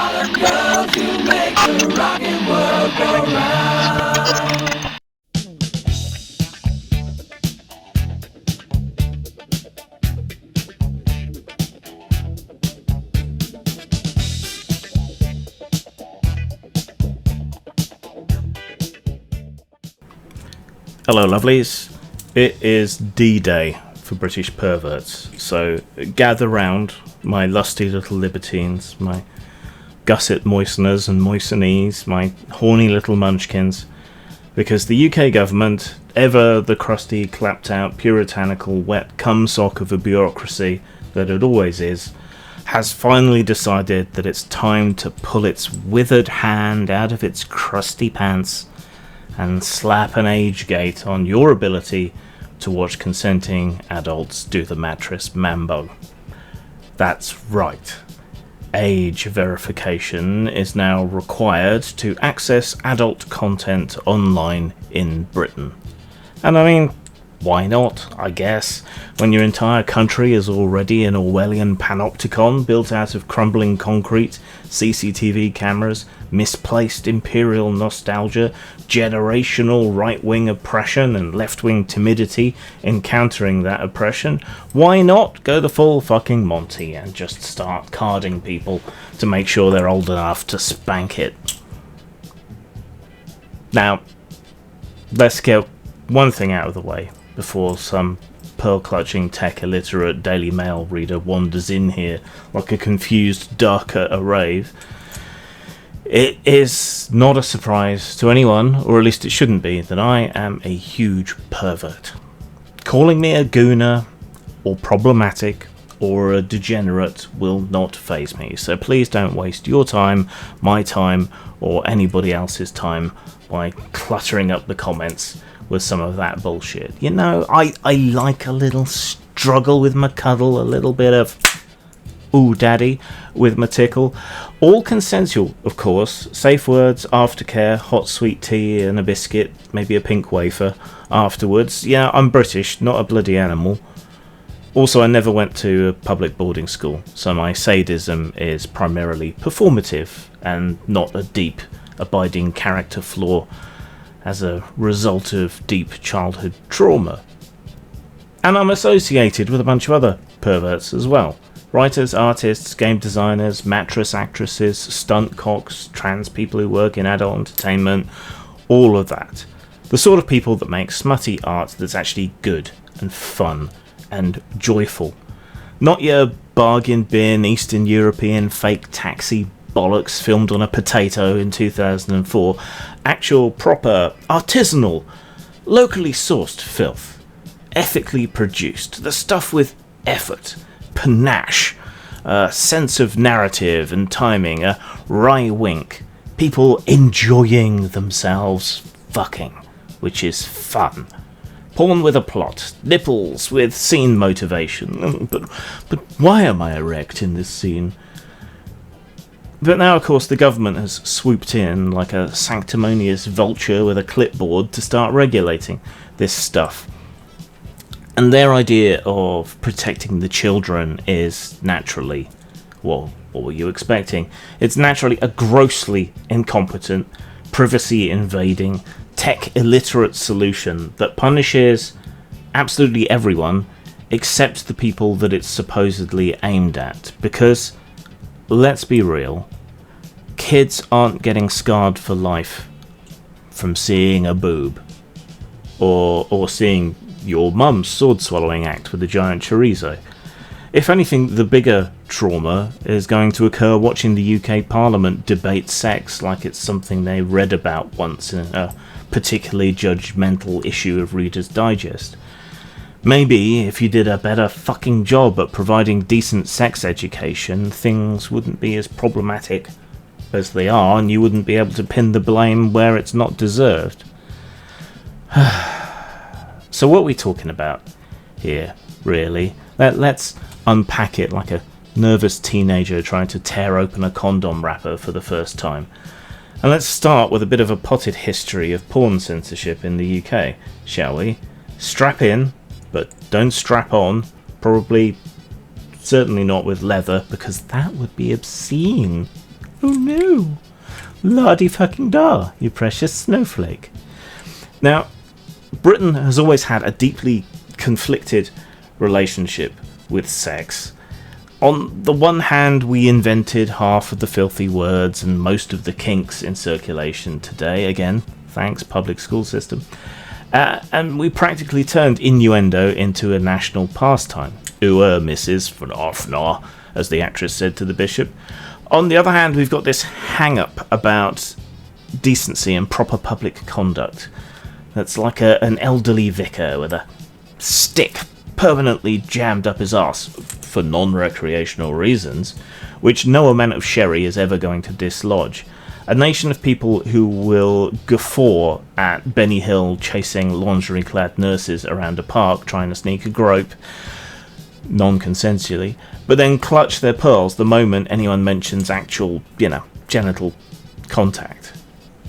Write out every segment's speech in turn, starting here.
Girls who make the rockin' world go round. Hello lovelies, it is D-Day for British perverts, so gather round, my lusty little libertines, my gusset moisteners and moistenees, my horny little munchkins, because the UK government, ever the crusty, clapped out, puritanical, wet cumsock of a bureaucracy that it always is, has finally decided that it's time to pull its withered hand out of its crusty pants and slap an age gate on your ability to watch consenting adults do the mattress mambo. That's right. Age verification is now required to access adult content online in Britain. And I mean, why not, I guess, when your entire country is already an Orwellian panopticon built out of crumbling concrete, CCTV cameras, misplaced imperial nostalgia, generational right-wing oppression and left-wing timidity encountering that oppression. Why not go the full fucking Monty and just start carding people to make sure they're old enough to spank it? Now, let's get one thing out of the way before some pearl-clutching tech-illiterate Daily Mail reader wanders in here like a confused duck at a rave. It is not a surprise to anyone, or at least it shouldn't be, that I am a huge pervert. Calling me a gooner, or problematic, or a degenerate will not faze me, so please don't waste your time, my time, or anybody else's time by cluttering up the comments with some of that bullshit. You know, I like a little struggle with my cuddle, a little bit of ooh daddy with my tickle. All consensual, of course. Safe words, aftercare, hot sweet tea and a biscuit, maybe a pink wafer afterwards. Yeah, I'm British, not a bloody animal. Also, I never went to a public boarding school, so my sadism is primarily performative and not a deep, abiding character flaw as a result of deep childhood trauma. And I'm associated with a bunch of other perverts as well. Writers, artists, game designers, mattress actresses, stunt cocks, trans people who work in adult entertainment, all of that. The sort of people that make smutty art that's actually good and fun and joyful. Not your bargain bin Eastern European fake taxi bollocks filmed on a potato in 2004. Actual, proper, artisanal, locally sourced filth. Ethically produced. The stuff with effort, panache, a sense of narrative and timing, a wry wink. People enjoying themselves fucking, which is fun. Porn with a plot, nipples with scene motivation. But why am I erect in this scene? But now, of course, the government has swooped in like a sanctimonious vulture with a clipboard to start regulating this stuff. And their idea of protecting the children is naturally, well, what were you expecting? It's naturally a grossly incompetent, privacy-invading, tech-illiterate solution that punishes absolutely everyone except the people that it's supposedly aimed at. Because, let's be real, kids aren't getting scarred for life from seeing a boob or seeing your mum's sword-swallowing act with a giant chorizo. If anything, the bigger trauma is going to occur watching the UK Parliament debate sex like it's something they read about once in a particularly judgmental issue of Reader's Digest. Maybe if you did a better fucking job at providing decent sex education, things wouldn't be as problematic as they are, and you wouldn't be able to pin the blame where it's not deserved. So what are we talking about here, really? Let's unpack it like a nervous teenager trying to tear open a condom wrapper for the first time. And let's start with a bit of a potted history of porn censorship in the UK, shall we? Strap in, but don't strap on. Probably, certainly not with leather, because that would be obscene. Oh no! La-di-fucking-da, you precious snowflake. Now, Britain has always had a deeply conflicted relationship with sex. On the one hand, we invented half of the filthy words and most of the kinks in circulation today. Again, thanks, public school system. And we practically turned innuendo into a national pastime. Mrs. Fnor, as the actress said to the bishop. On the other hand, we've got this hang-up about decency and proper public conduct. That's like an elderly vicar with a stick permanently jammed up his arse for non-recreational reasons, which no amount of sherry is ever going to dislodge. A nation of people who will guffaw at Benny Hill chasing lingerie-clad nurses around a park trying to sneak a grope, non-consensually, but then clutch their pearls the moment anyone mentions actual, genital contact.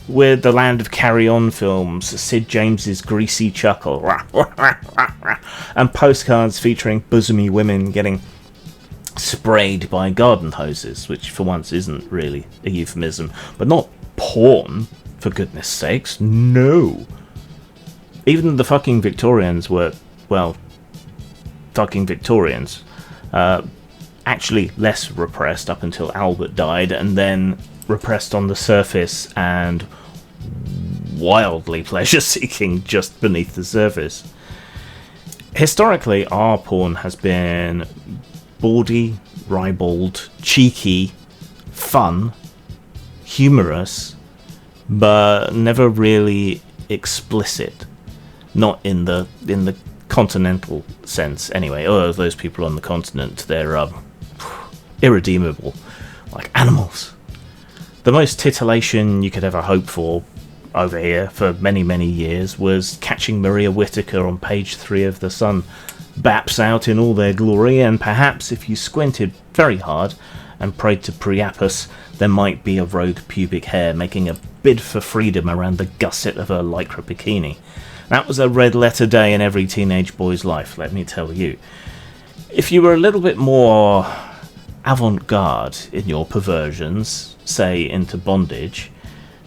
We're the land of carry-on films, Sid James's greasy chuckle, and postcards featuring bosomy women getting sprayed by garden hoses, which for once isn't really a euphemism, but not porn, for goodness sakes, no. Even the fucking Victorians were, fucking Victorians, actually less repressed up until Albert died, and then repressed on the surface and wildly pleasure-seeking just beneath the surface. Historically, our porn has been bawdy, ribald, cheeky, fun, humorous, but never really explicit. Not in the continental sense, anyway. Oh, those people on the continent, they're irredeemable, like animals. The most titillation you could ever hope for over here for many, many years was catching Maria Whittaker on page 3 of The Sun, baps out in all their glory, and perhaps if you squinted very hard and prayed to Priapus, there might be a rogue pubic hair making a bid for freedom around the gusset of her lycra bikini. That was a red letter day in every teenage boy's life, let me tell you. If you were a little bit more avant-garde in your perversions, say into bondage,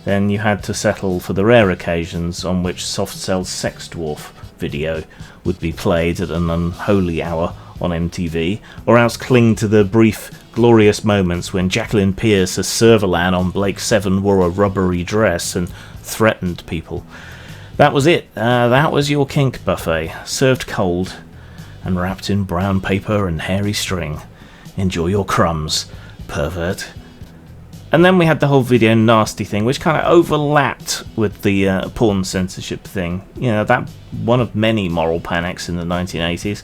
then you had to settle for the rare occasions on which Soft Cell's Sex Dwarf video would be played at an unholy hour on MTV, or else cling to the brief, glorious moments when Jacqueline Pierce as Servalan on Blake 7 wore a rubbery dress and threatened people. That was it. That was your kink buffet, served cold and wrapped in brown paper and hairy string. Enjoy your crumbs, pervert. And then we had the whole video nasty thing, which kind of overlapped with the porn censorship thing. That one of many moral panics in the 1980s,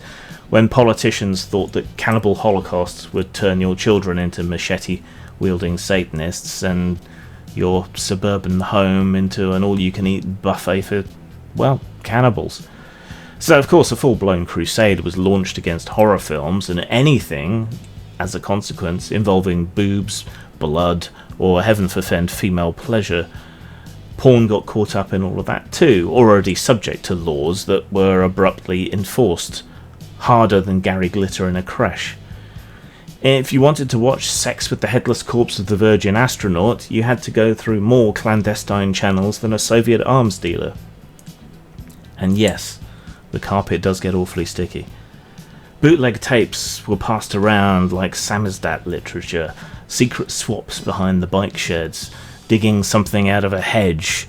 when politicians thought that cannibal holocausts would turn your children into machete-wielding Satanists, and your suburban home into an all-you-can-eat buffet for, cannibals. So, of course, a full-blown crusade was launched against horror films, and anything, as a consequence, involving boobs, blood, or heaven forfend female pleasure. Porn got caught up in all of that too, already subject to laws that were abruptly enforced, harder than Gary Glitter in a creche. If you wanted to watch Sex with the Headless Corpse of the Virgin Astronaut, you had to go through more clandestine channels than a Soviet arms dealer. And yes, the carpet does get awfully sticky. Bootleg tapes were passed around like samizdat literature, secret swaps behind the bike sheds, digging something out of a hedge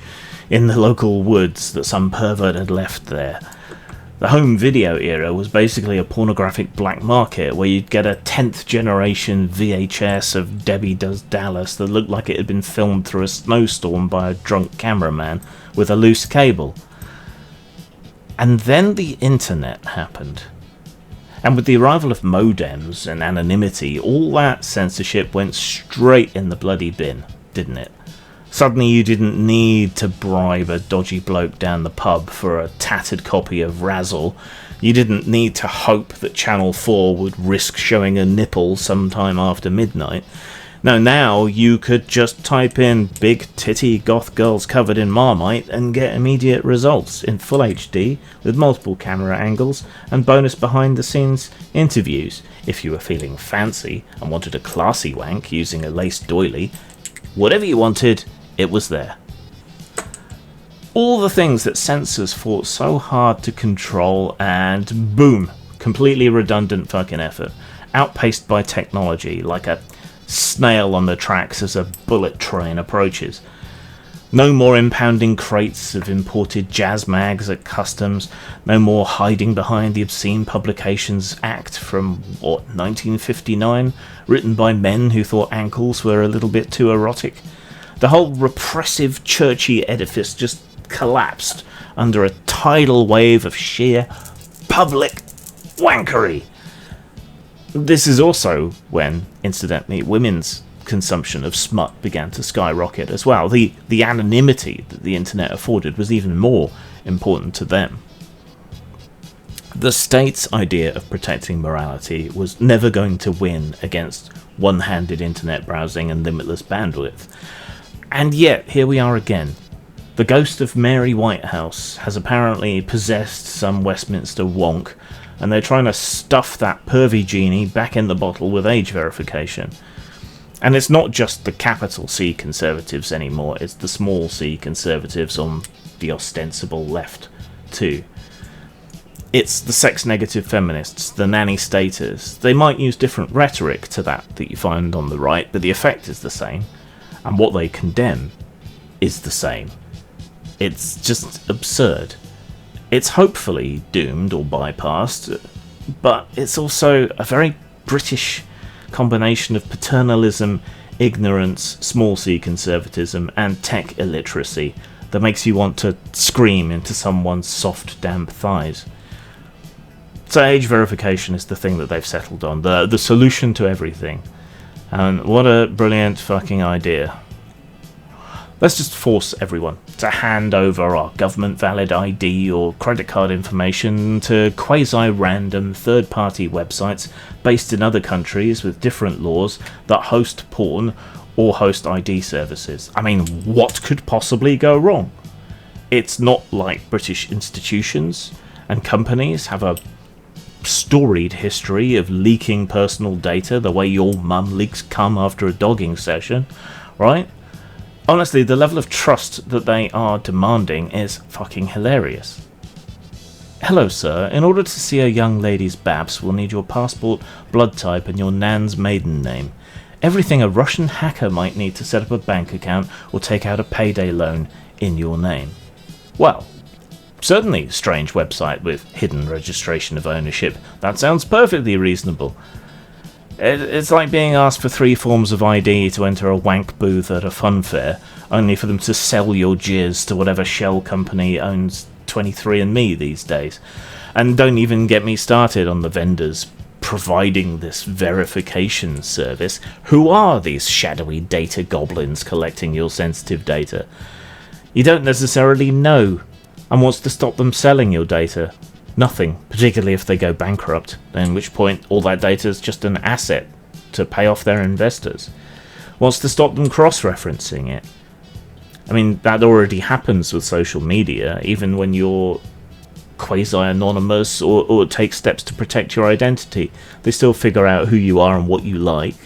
in the local woods that some pervert had left there. The home video era was basically a pornographic black market where you'd get a 10th generation VHS of Debbie Does Dallas that looked like it had been filmed through a snowstorm by a drunk cameraman with a loose cable. And then the internet happened. And with the arrival of modems and anonymity, all that censorship went straight in the bloody bin, didn't it? Suddenly you didn't need to bribe a dodgy bloke down the pub for a tattered copy of Razzle. You didn't need to hope that Channel 4 would risk showing a nipple sometime after midnight. No, now you could just type in big titty goth girls covered in Marmite and get immediate results in full HD with multiple camera angles and bonus behind the scenes interviews. If you were feeling fancy and wanted a classy wank using a lace doily, Whatever you wanted, it was there. All the things that censors fought so hard to control, and boom, completely redundant fucking effort, outpaced by technology like a snail on the tracks as a bullet train approaches. No more impounding crates of imported jazz mags at customs, no more hiding behind the Obscene Publications Act from, 1959, written by men who thought ankles were a little bit too erotic. The whole repressive churchy edifice just collapsed under a tidal wave of sheer public wankery. This is also when, incidentally, women's consumption of smut began to skyrocket as well. The anonymity that the internet afforded was even more important to them. The state's idea of protecting morality was never going to win against one-handed internet browsing and limitless bandwidth. And yet, here we are again. The ghost of Mary Whitehouse has apparently possessed some Westminster wonk, and they're trying to stuff that pervy genie back in the bottle with age verification. And it's not just the capital C conservatives anymore, it's the small c conservatives on the ostensible left too. It's the sex-negative feminists, the nanny staters. They might use different rhetoric to that you find on the right, but the effect is the same, and what they condemn is the same. It's just absurd. It's hopefully doomed or bypassed, but it's also a very British combination of paternalism, ignorance, small c conservatism, and tech illiteracy that makes you want to scream into someone's soft, damp thighs. So age verification is the thing that they've settled on, the solution to everything. And what a brilliant fucking idea. Let's just force everyone to hand over our government-valid ID or credit card information to quasi-random third-party websites based in other countries with different laws that host porn or host ID services. I mean, what could possibly go wrong? It's not like British institutions and companies have a storied history of leaking personal data the way your mum leaks cum after a dogging session, right? Honestly, the level of trust that they are demanding is fucking hilarious. Hello, sir. In order to see a young lady's babs, we'll need your passport, blood type, and your nan's maiden name. Everything a Russian hacker might need to set up a bank account or take out a payday loan in your name. Well, certainly, strange website with hidden registration of ownership. That sounds perfectly reasonable. It's like being asked for 3 forms of ID to enter a wank booth at a fun fair, only for them to sell your jizz to whatever shell company owns 23andMe these days. And don't even get me started on the vendors providing this verification service. Who are these shadowy data goblins collecting your sensitive data? You don't necessarily know. And what's to stop them selling your data? Nothing, particularly if they go bankrupt, in which point all that data is just an asset to pay off their investors. What's to stop them cross-referencing it? I mean, that already happens with social media, even when you're quasi-anonymous or take steps to protect your identity. They still figure out who you are and what you like,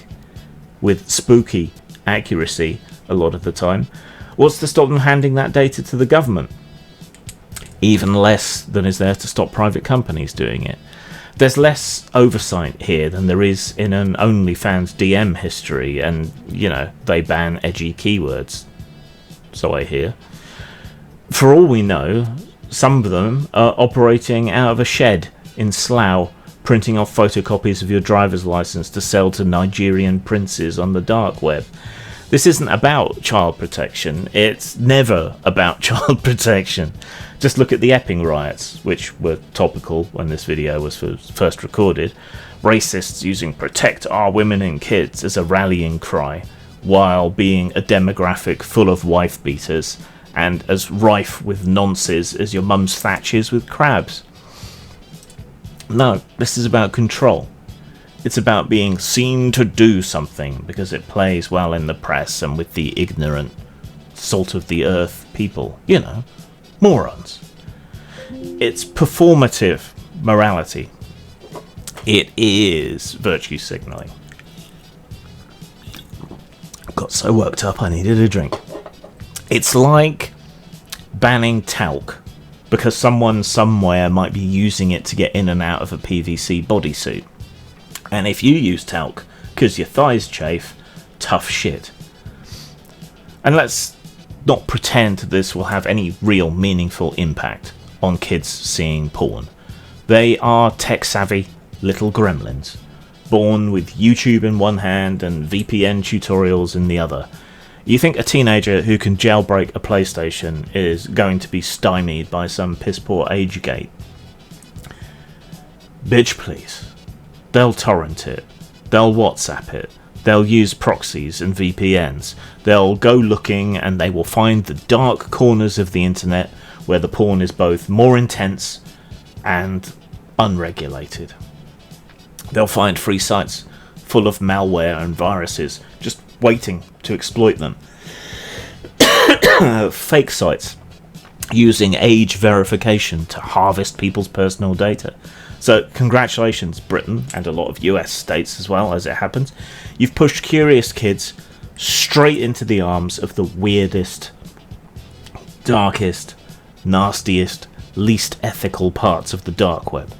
with spooky accuracy a lot of the time. What's to stop them handing that data to the government? Even less than is there to stop private companies doing it. There's less oversight here than there is in an OnlyFans DM history, and, they ban edgy keywords. So I hear. For all we know, some of them are operating out of a shed in Slough, printing off photocopies of your driver's license to sell to Nigerian princes on the dark web. This isn't about child protection. It's never about child protection. Just look at the Epping riots, which were topical when this video was first recorded. Racists using "protect our women and kids" as a rallying cry, while being a demographic full of wife beaters and as rife with nonces as your mum's thatch is with crabs. No, this is about control. It's about being seen to do something because it plays well in the press and with the ignorant, salt-of-the-earth people. Morons. It's performative morality. It is virtue signalling. Got so worked up I needed a drink. It's like banning talc because someone somewhere might be using it to get in and out of a PVC bodysuit. And if you use talc because your thighs chafe, tough shit. And let's not pretend this will have any real meaningful impact on kids seeing porn. They are tech-savvy little gremlins, born with YouTube in one hand and VPN tutorials in the other. You think a teenager who can jailbreak a PlayStation is going to be stymied by some piss-poor age gate? Bitch please. They'll torrent it. They'll WhatsApp it. They'll use proxies and VPNs. They'll go looking and they will find the dark corners of the internet where the porn is both more intense and unregulated. They'll find free sites full of malware and viruses just waiting to exploit them. Fake sites using age verification to harvest people's personal data. So congratulations, Britain, and a lot of US states as well, as it happens. You've pushed curious kids straight into the arms of the weirdest, darkest, nastiest, least ethical parts of the dark web.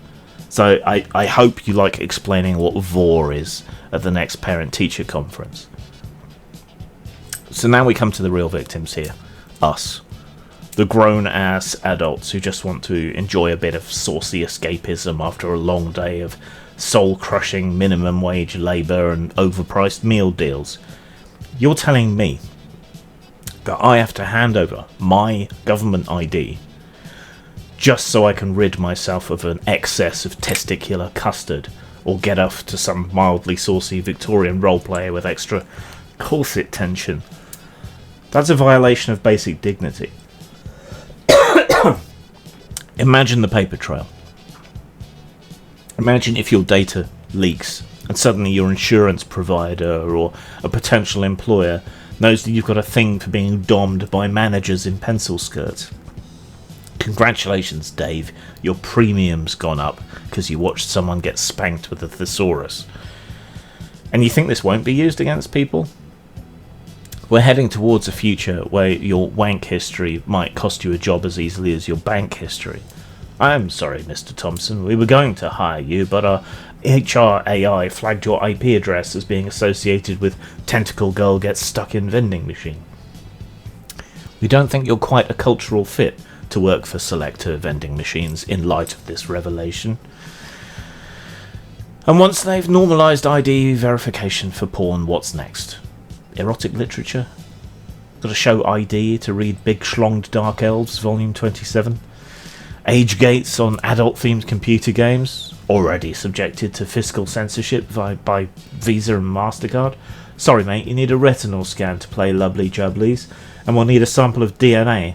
So I hope you like explaining what VOR is at the next parent-teacher conference. So now we come to the real victims here. Us. The grown-ass adults who just want to enjoy a bit of saucy escapism after a long day of soul-crushing minimum wage labour and overpriced meal deals. You're telling me that I have to hand over my government ID just so I can rid myself of an excess of testicular custard or get off to some mildly saucy Victorian roleplay with extra corset tension? That's a violation of basic dignity. Imagine the paper trail. Imagine if your data leaks and suddenly your insurance provider or a potential employer knows that you've got a thing for being dommed by managers in pencil skirts. Congratulations, Dave. Your premium's gone up because you watched someone get spanked with a thesaurus. And you think this won't be used against people? We're heading towards a future where your wank history might cost you a job as easily as your bank history. I'm sorry, Mr. Thompson, we were going to hire you, but our HR AI flagged your IP address as being associated with Tentacle Girl Gets Stuck in Vending Machine. We don't think you're quite a cultural fit to work for Selector Vending Machines in light of this revelation. And once they've normalised ID verification for porn, what's next? Erotic literature? Got to show ID to read Big Schlonged Dark Elves, Volume 27? Age gates on adult-themed computer games? Already subjected to fiscal censorship by Visa and MasterCard? Sorry mate, you need a retinal scan to play Lovely Jubblies, and we'll need a sample of DNA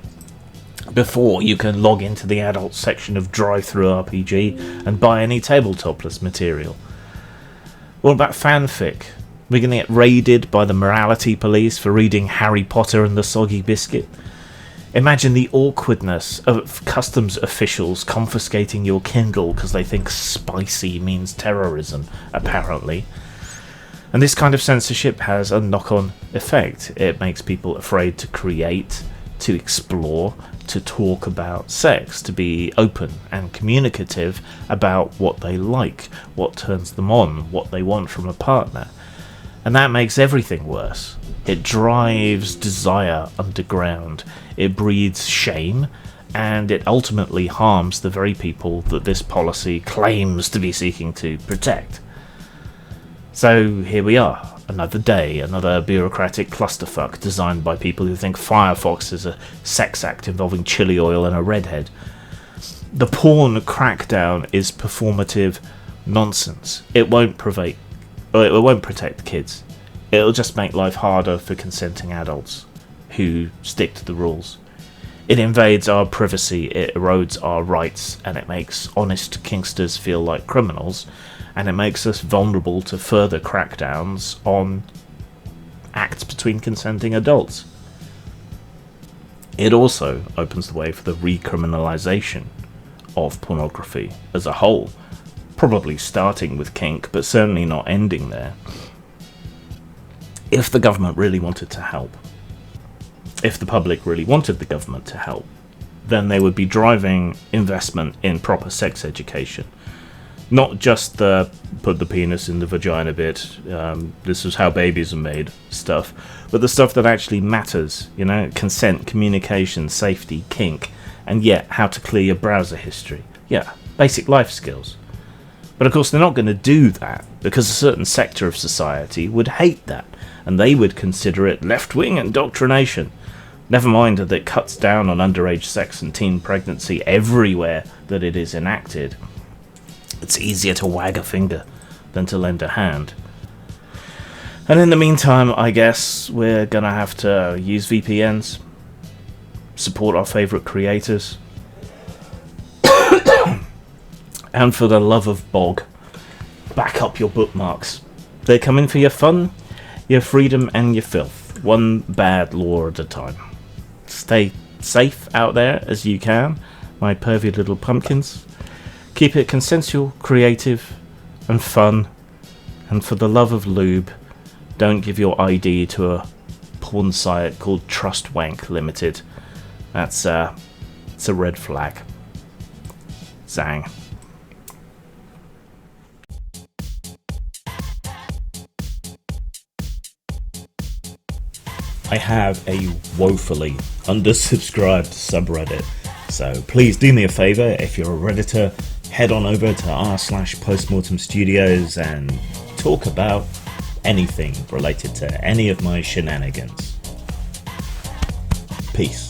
before you can log into the adult section of Drive-Thru RPG and buy any tabletopless material. What about fanfic? We're going to get raided by the morality police for reading Harry Potter and the Soggy Biscuit. Imagine the awkwardness of customs officials confiscating your Kindle because they think spicy means terrorism, apparently. And this kind of censorship has a knock-on effect. It makes people afraid to create, to explore, to talk about sex, to be open and communicative about what they like, what turns them on, what they want from a partner. And that makes everything worse. It drives desire underground, it breeds shame, and it ultimately harms the very people that this policy claims to be seeking to protect. So here we are, another day, another bureaucratic clusterfuck designed by people who think Firefox is a sex act involving chili oil and a redhead. The porn crackdown is performative nonsense. It won't protect kids. It'll just make life harder for consenting adults who stick to the rules. It invades our privacy, it erodes our rights, and it makes honest kinksters feel like criminals, and it makes us vulnerable to further crackdowns on acts between consenting adults. It also opens the way for the recriminalisation of pornography as a whole, probably starting with kink, but certainly not ending there. if the government really wanted to help, if the public really wanted the government to help, then they would be driving investment in proper sex education. Not just the put the penis in the vagina bit, this is how babies are made stuff, but the stuff that actually matters, you know, consent, communication, safety, kink, and yet how to clear your browser history. Yeah, basic life skills. But of course they're not going to do that because a certain sector of society would hate that, and they would consider it left-wing indoctrination. Never mind that it cuts down on underage sex and teen pregnancy everywhere that it is enacted. It's easier to wag a finger than to lend a hand. And in the meantime, I guess we're gonna have to use VPNs, support our favourite creators, and for the love of bog, back up your bookmarks. They're coming for your fun, your freedom, and your filth, one bad law at a time. Stay safe out there as you can, my pervy little pumpkins. Keep it consensual, creative, and fun. And for the love of lube, don't give your ID to a porn site called Trustwank Limited. It's a red flag. Zang. I have a woefully undersubscribed subreddit, so please do me a favour, if you're a Redditor, head on over to r/postmortem studios and talk about anything related to any of my shenanigans. Peace.